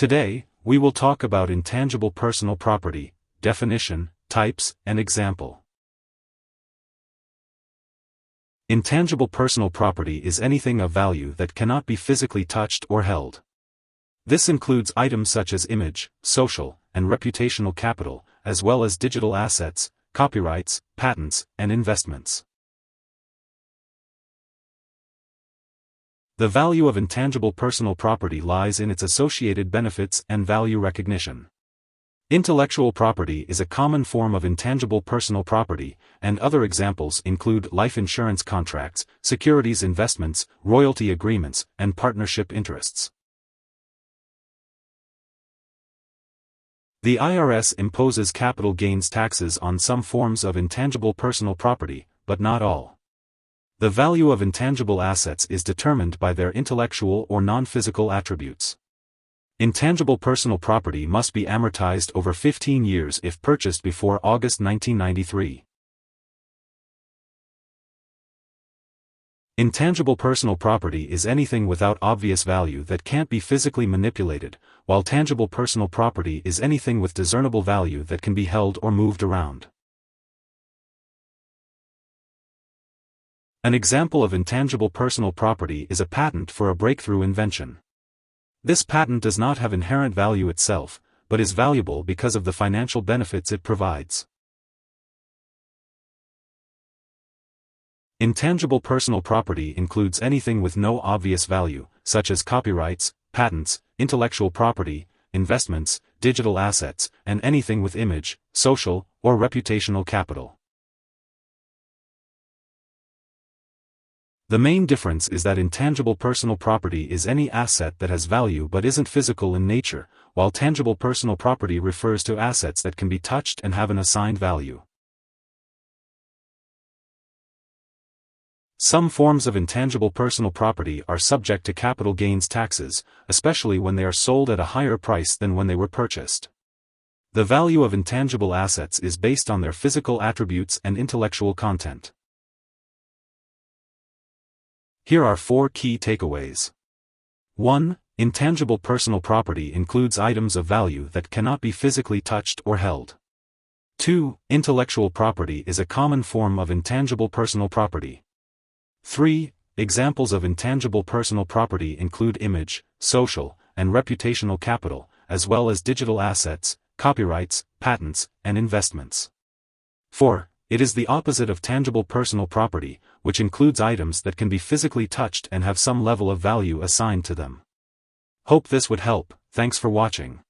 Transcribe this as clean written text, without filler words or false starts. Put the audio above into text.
Today, we will talk about intangible personal property, definition, types, and example. Intangible personal property is anything of value that cannot be physically touched or held. This includes items such as image, social, and reputational capital, as well as digital assets, copyrights, patents, and investments. The value of intangible personal property lies in its associated benefits and value recognition. Intellectual property is a common form of intangible personal property, and other examples include life insurance contracts, securities investments, royalty agreements, and partnership interests. The IRS imposes capital gains taxes on some forms of intangible personal property, but not all. The value of intangible assets is determined by their intellectual or non-physical attributes. Intangible personal property must be amortized over 15 years if purchased before August 1993. Intangible personal property is anything without obvious value that can't be physically manipulated, while tangible personal property is anything with discernible value that can be held or moved around. An example of intangible personal property is a patent for a breakthrough invention. This patent does not have inherent value itself, but is valuable because of the financial benefits it provides. Intangible personal property includes anything with no obvious value, such as copyrights, patents, intellectual property, investments, digital assets, and anything with image, social, or reputational capital. The main difference is that intangible personal property is any asset that has value but isn't physical in nature, while tangible personal property refers to assets that can be touched and have an assigned value. Some forms of intangible personal property are subject to capital gains taxes, especially when they are sold at a higher price than when they were purchased. The value of intangible assets is based on their physical attributes and intellectual content. Here are 4 key takeaways. 1. Intangible personal property includes items of value that cannot be physically touched or held. 2. Intellectual property is a common form of intangible personal property. 3. Examples of intangible personal property include image, social, and reputational capital, as well as digital assets, copyrights, patents, and investments. 4. It is the opposite of tangible personal property, which includes items that can be physically touched and have some level of value assigned to them. Hope this would help. Thanks for watching.